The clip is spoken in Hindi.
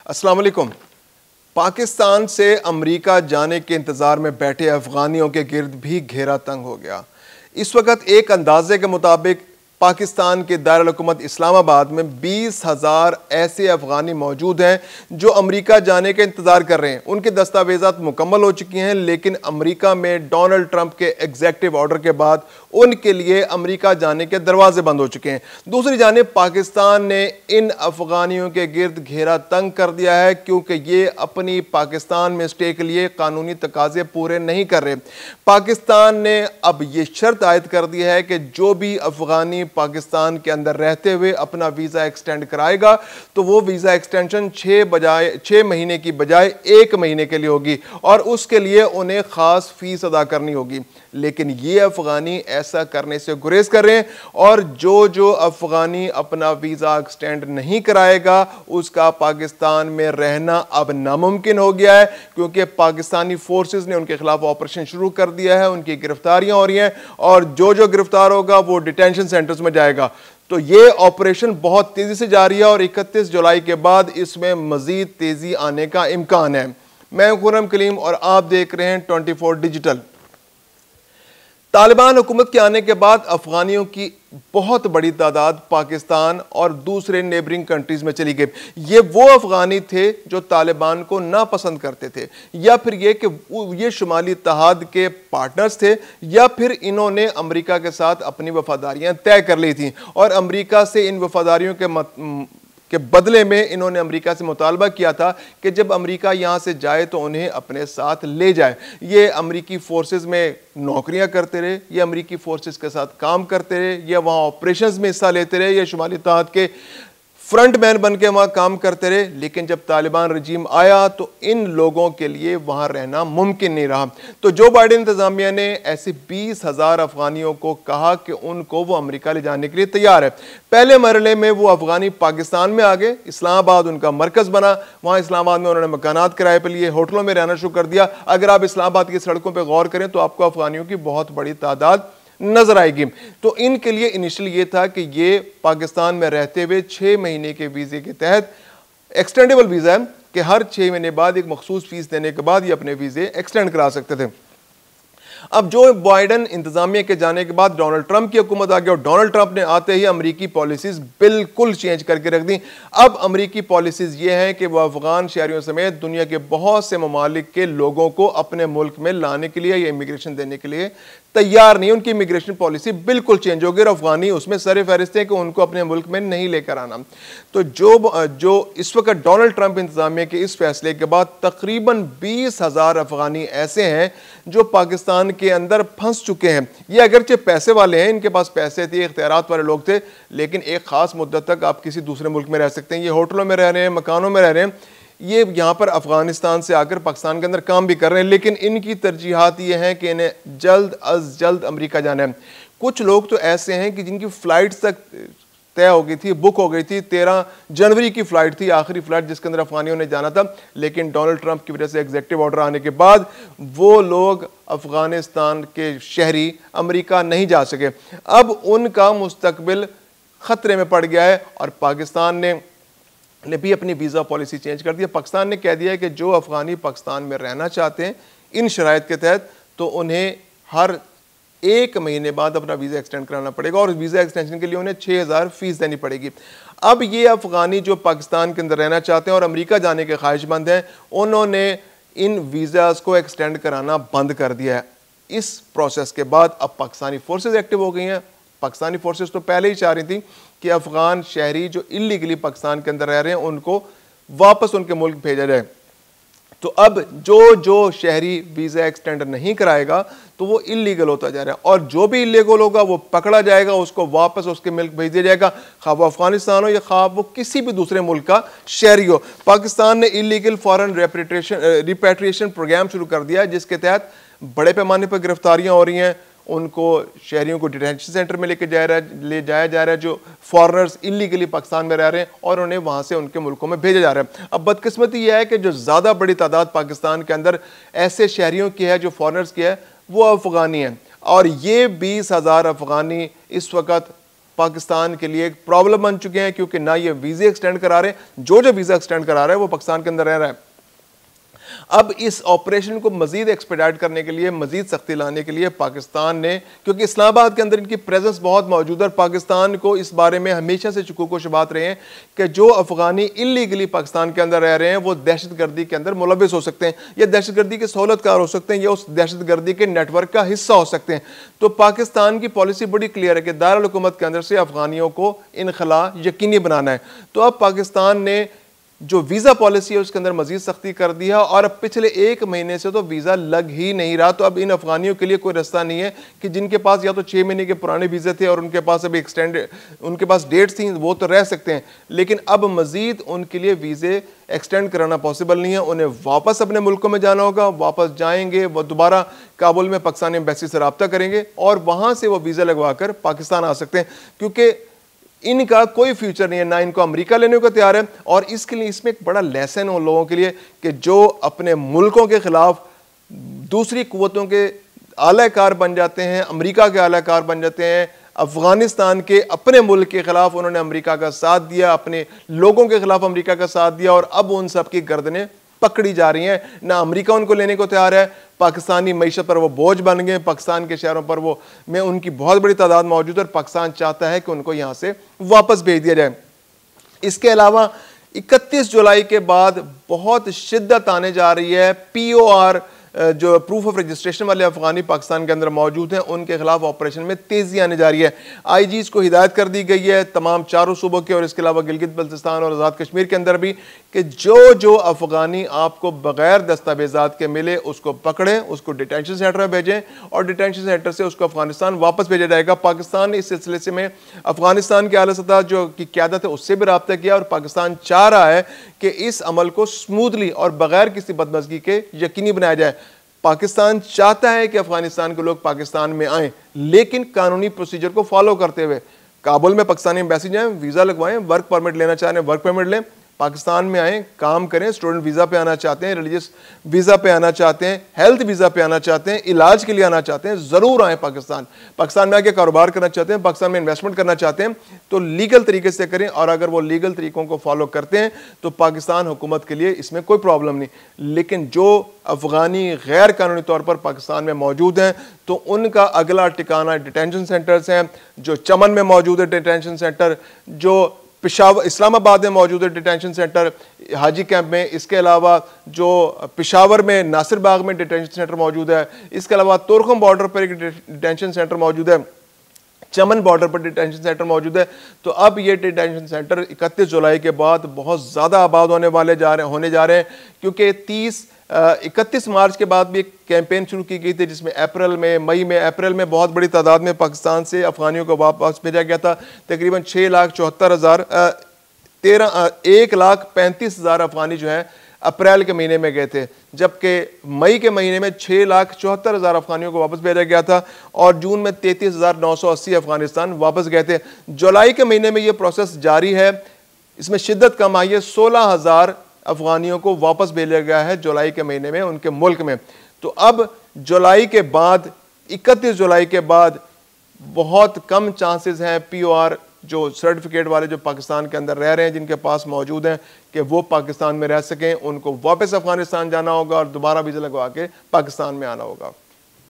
अस्सलाम वालेकुम। पाकिस्तान से अमेरिका जाने के इंतजार में बैठे अफगानियों के गिर्द भी घेरा तंग हो गया। इस वक्त एक अंदाजे के मुताबिक पाकिस्तान के दारुल हुकूमत इस्लामाबाद में 20,000 ऐसे अफगानी मौजूद हैं जो अमेरिका जाने के इंतजार कर रहे हैं। उनके दस्तावेजात मुकम्मल हो चुकी हैं, लेकिन अमेरिका में डोनाल्ड ट्रंप के एग्जीक्यूटिव ऑर्डर के बाद उनके लिए अमेरिका जाने के दरवाजे बंद हो चुके हैं। दूसरी जानिब पाकिस्तान ने इन अफगानियों के गिर्द घेरा तंग कर दिया है, क्योंकि ये अपनी पाकिस्तान में स्टे के लिए कानूनी तकाजे पूरे नहीं कर रहे। पाकिस्तान ने अब ये शर्त आयद कर दी है कि जो भी अफगानी पाकिस्तान के अंदर रहते हुए अपना वीजा एक्सटेंड कराएगा तो वो वीजा एक्सटेंशन 6 महीने की बजाय 1 महीने के लिए होगी और उसके लिए उन्हें खास फीस अदा करनी होगी। लेकिन ये अफगानी ऐसा करने से गुरेज कर रहे हैं और जो अफगानी अपना वीजा एक्सटेंड नहीं कराएगा उसका पाकिस्तान में रहना अब नामुमकिन हो गया है, क्योंकि पाकिस्तानी फोर्सेस ने उनके खिलाफ ऑपरेशन शुरू कर दिया है। उनकी गिरफ्तारियां हो रही हैं और जो गिरफ्तार होगा वो डिटेंशन सेंटर्स में जाएगा। तो ये ऑपरेशन बहुत तेजी से जारी है और 31 जुलाई के बाद इसमें मजीद तेजी आने का इम्कान है। मैं खुर्रम कलीम और आप देख रहे हैं 24 डिजिटल। तालिबान हुकूमत के आने के बाद अफगानियों की बहुत बड़ी तादाद पाकिस्तान और दूसरे नेबरिंग कंट्रीज में चली गई। ये वो अफगानी थे जो तालिबान को नापसंद करते थे, या फिर ये कि ये शुमाली इत्तेहाद के पार्टनर्स थे, या फिर इन्होंने अमेरिका के साथ अपनी वफादारियां तय कर ली थी और अमेरिका से इन वफादारियों के बदले में इन्होंने अमेरिका से मुतालबा किया था कि जब अमेरिका यहाँ से जाए तो उन्हें अपने साथ ले जाए। ये अमेरिकी फोर्सेस में नौकरियां करते रहे, ये अमेरिकी फोर्सेस के साथ काम करते रहे, या वहाँ ऑपरेशंस में हिस्सा लेते रहे, या शुमाली इत्तेहाद के फ्रंट मैन बन के वहाँ काम करते रहे। लेकिन जब तालिबान रजीम आया तो इन लोगों के लिए वहाँ रहना मुमकिन नहीं रहा। तो जो बाइडेन इंतजामिया ने ऐसे 20,000 अफगानियों को कहा कि उनको वो अमेरिका ले जाने के लिए तैयार है। पहले मरहले में वो अफगानी पाकिस्तान में आ गए, इस्लामाबाद उनका मरकज बना। वहाँ इस्लामाबाद में उन्होंने मकानात किराए पर लिए, होटलों में रहना शुरू कर दिया। अगर आप इस्लामाबाद की सड़कों पर गौर करें तो आपको अफगानियों की बहुत बड़ी तादाद नजर आएगी। तो इनके लिए इनिशियली ये था कि ये पाकिस्तान में रहते हुए 6 महीने के वीजे के तहत, एक्सटेंडेबल वीजा है कि हर 6 महीने बाद एक मखसूस फीस देने के बाद ये अपने वीजे एक्सटेंड करा सकते थे। अब जो बाइडेन इंतजामिया के जाने के बाद डोनाल्ड ट्रंप की हुकूमत आ गई और डोनाल्ड ट्रंप ने आते ही अमेरिकी पॉलिसीज बिल्कुल चेंज करके रख दी। अब अमेरिकी पॉलिसीज ये हैं कि वह अफगान शहरियों समेत दुनिया के बहुत से ममालिक के लोगों को अपने मुल्क में लाने के लिए या इमिग्रेशन देने के लिए तैयार नहीं। उनकी इमिग्रेशन पॉलिसी बिल्कुल चेंज हो गई और अफगानी उसमें सरे फहरिस्त हैं कि उनको अपने मुल्क में नहीं लेकर आना। तो जो इस वक्त डोनाल्ड ट्रंप इंतजामिया के इस फैसले के बाद तकरीबन 20,000 अफगानी ऐसे हैं जो पाकिस्तान के अंदर फंस चुके हैं। ये अगरचे पैसे वाले हैं, इनके पास पैसे थे, इख्तियारात वाले लोग थे, लेकिन एक खास मुद्दत तक आप किसी दूसरे मुल्क में रह सकते हैं। ये होटलों में रह रहे हैं, मकानों में रह रहे हैं, ये यहाँ पर अफगानिस्तान से आकर पाकिस्तान के अंदर काम भी कर रहे हैं, लेकिन इनकी तरजीहात ये हैं कि इन्हें जल्द अज जल्द अमेरिका जाना है। कुछ लोग तो ऐसे हैं कि जिनकी फ्लाइट तक तय हो गई थी, बुक हो गई थी। 13 जनवरी की फ्लाइट थी, आखिरी फ्लाइट जिसके अंदर अफगानियों ने जाना था, लेकिन डोनाल्ड ट्रंप की वजह से एग्जीक्यूटिव ऑर्डर आने के बाद वो लोग अफगानिस्तान के शहरी अमेरिका नहीं जा सके। अब उनका मुस्तकबिल खतरे में पड़ गया है और पाकिस्तान ने भी अपनी वीज़ा पॉलिसी चेंज कर दी। पाकिस्तान ने कह दिया है कि जो अफगानी पाकिस्तान में रहना चाहते हैं इन शराइत के तहत, तो उन्हें हर 1 महीने बाद अपना वीज़ा एक्सटेंड कराना पड़ेगा और वीज़ा एक्सटेंशन के लिए उन्हें 6,000 फीस देनी पड़ेगी। अब ये अफगानी जो पाकिस्तान के अंदर रहना चाहते हैं और अमेरिका जाने के ख्वाहिशमंद हैं, उन्होंने इन वीज़ास को एक्सटेंड कराना बंद कर दिया है। इस प्रोसेस के बाद अब पाकिस्तानी फोर्सेज एक्टिव हो गई हैं। पाकिस्तानी फोर्सेस तो पहले ही चाह रही थी कि अफगान शहरी जो इलीगली पाकिस्तान के अंदर रह रहे हैं उनको वापस उनके मुल्क भेजा जाए। तो अब जो शहरी वीज़ा एक्सटेंड नहीं कराएगा तो वो इलीगल होता जा रहा है और जो भी इलीगल होगा वो पकड़ा जाएगा, उसको वापस उसके मुल्क भेज दिया जाएगा, खा वो अफगानिस्तान हो या खा वो किसी भी दूसरे मुल्क का शहरी हो। पाकिस्तान ने इलीगल फॉरेन रिपैट्रिएशन प्रोग्राम शुरू कर दिया है, जिसके तहत बड़े पैमाने पर गिरफ्तारियां हो रही हैं। उनको शहरियों को डिटेंशन सेंटर में ले जाया जा रहा है जो फॉरेनर्स इलीगली पाकिस्तान में रह रहे हैं और उन्हें वहाँ से उनके मुल्कों में भेजा जा रहा है। अब बदकिस्मती यह है कि जो ज़्यादा बड़ी तादाद पाकिस्तान के अंदर ऐसे शहरियों की है जो फॉरेनर्स की है वो अफगानी हैं और ये 20,000 अफगानी इस वक्त पाकिस्तान के लिए एक प्रॉब्लम बन चुके हैं, क्योंकि ना ये वीज़े एक्सटेंड करा रहे हैं, जो वीज़ा एक्सटेंड करा रहा है वो पाकिस्तान के अंदर रह रहा है। अब इस ऑपरेशन को मजीद एक्सपेडाइट करने के लिए, मजीद सख्ती लाने के लिए पाकिस्तान ने, क्योंकि इस्लामाबाद के अंदर इनकी प्रेजेंस बहुत मौजूद है और पाकिस्तान को इस बारे में हमेशा से शुकूक व शुबात रहे हैं कि जो अफगानी इलीगली पाकिस्तान के अंदर रह रहे हैं वो दहशतगर्दी के अंदर मुलविस हो सकते हैं, या दहशतगर्दी के सहूलतकार हो सकते हैं, या उस दहशतगर्दी के नेटवर्क का हिस्सा हो सकते हैं। तो पाकिस्तान की पॉलिसी बड़ी क्लियर है कि दारुल हुकूमत के अंदर से अफगानियों को इनखला यकीनी बनाना है। तो अब पाकिस्तान ने जो वीज़ा पॉलिसी है उसके अंदर मजीद सख्ती कर दी है, और अब पिछले 1 महीने से तो वीज़ा लग ही नहीं रहा। तो अब इन अफगानियों के लिए कोई रास्ता नहीं है कि जिनके पास या तो 6 महीने के पुराने वीज़े थे और उनके पास अभी उनके पास डेट्स थी, वो तो रह सकते हैं, लेकिन अब मजीद उनके लिए वीज़े एक्सटेंड कराना पॉसिबल नहीं है। उन्हें वापस अपने मुल्कों में जाना होगा, वापस जाएंगे वो दोबारा काबुल में पाकिस्तानी एम्बेसी से रब्ता करेंगे और वहाँ से वो वीज़ा लगवा कर पाकिस्तान आ सकते हैं, क्योंकि इनका कोई फ्यूचर नहीं है, ना इनको अमेरिका लेने को तैयार है। और इसके लिए इसमें एक बड़ा लेसन उन लोगों के लिए कि जो अपने मुल्कों के खिलाफ दूसरी कुव्वतों के आलाकार बन जाते हैं, अमेरिका के आलाकार बन जाते हैं। अफगानिस्तान के अपने मुल्क के खिलाफ उन्होंने अमेरिका का साथ दिया, अपने लोगों के खिलाफ अमेरिका का साथ दिया, और अब उन सब की गर्दनें पकड़ी जा रही हैं। ना अमेरिका उनको लेने को तैयार है, पाकिस्तानी मईशत पर वो बोझ बन गए, पाकिस्तान के शहरों पर वो में उनकी बहुत बड़ी तादाद मौजूद है और पाकिस्तान चाहता है कि उनको यहाँ से वापस भेज दिया जाए। इसके अलावा 31 जुलाई के बाद बहुत शिद्दत आने जा रही है। POR जो प्रूफ ऑफ रजिस्ट्रेशन वाले अफगानी पाकिस्तान के अंदर मौजूद हैं, उनके खिलाफ ऑपरेशन में तेजी आने जा रही है। IGs को हिदायत कर दी गई है तमाम 4 सूबों के और इसके अलावा गिलगित बल्तिस्तान और आज़ाद कश्मीर के अंदर भी, कि जो अफगानी आपको बगैर दस्तावेजात के मिले उसको पकड़ें, उसको डिटेंशन सेंटर में भेजें और डिटेंशन सेंटर से उसको अफगानिस्तान वापस भेजा जाएगा। पाकिस्तान ने इस सिलसिले से में अफगानिस्तान के आला सतह जो की क़यादत है उससे भी रब्ता किया, और पाकिस्तान चाह रहा है कि इस अमल को स्मूथली और बगैर किसी बदमज़गी के यकीनी बनाया जाए। पाकिस्तान चाहता है कि अफगानिस्तान के लोग पाकिस्तान में आएं, लेकिन कानूनी प्रोसीजर को फॉलो करते हुए। काबुल में पाकिस्तानी एम्बेसी जाएं, वीज़ा लगवाएं, वर्क परमिट लेना चाह रहे हैं वर्क परमिट लें, पाकिस्तान में आएँ, काम करें, स्टूडेंट वीज़ा पे आना चाहते हैं, रिलीजियस वीज़ा पे आना चाहते हैं, हेल्थ वीज़ा पे आना चाहते हैं, इलाज के लिए आना चाहते हैं, ज़रूर आएँ पाकिस्तान में आके कारोबार करना चाहते हैं, पाकिस्तान में इन्वेस्टमेंट करना चाहते हैं तो लीगल तरीके से करें। और अगर वो लीगल तरीकों को फॉलो करते हैं तो पाकिस्तान हुकूमत के लिए इसमें कोई प्रॉब्लम नहीं। लेकिन जो अफगानी गैर कानूनी तौर पर पाकिस्तान में मौजूद हैं तो उनका अगला ठिकाना डिटेंशन सेंटर्स हैं, जो चमन में मौजूद है डिटेंशन सेंटर, जो पेशावर इस्लामाबाद में मौजूद है डिटेंशन सेंटर हाजी कैंप में, इसके अलावा जो पेशावर में नासिर बाग में डिटेंशन सेंटर मौजूद है, इसके अलावा तुर्खम बॉर्डर पर एक डिटेंशन सेंटर मौजूद है, चमन बॉर्डर पर डिटेंशन सेंटर मौजूद है। तो अब ये डिटेंशन सेंटर 31 जुलाई के बाद बहुत ज़्यादा आबाद होने जा रहे हैं, क्योंकि 31 मार्च के बाद भी एक कैंपेन शुरू की गई थी जिसमें अप्रैल में बहुत बड़ी तादाद में पाकिस्तान से अफगानियों को वापस भेजा गया था। तकरीबन 1,35,000 अफगानी जो है अप्रैल के महीने में गए थे, जबकि मई के महीने में 6,74,000 अफगानियों को वापस भेजा गया था और जून में 33,980 अफगानिस्तान वापस गए थे। जुलाई के महीने में ये प्रोसेस जारी है, इसमें शिद्दत कम आई है, 16,000 अफगानियों को वापस भेजा गया है जुलाई के महीने में उनके मुल्क में। तो अब जुलाई के बाद 31 जुलाई के बाद बहुत कम चांसेस हैं POR जो सर्टिफिकेट वाले जो पाकिस्तान के अंदर रह रहे हैं जिनके पास मौजूद हैं कि वो पाकिस्तान में रह सकें। उनको वापस अफगानिस्तान जाना होगा और दोबारा वीज़ा लगवा के पाकिस्तान में आना होगा।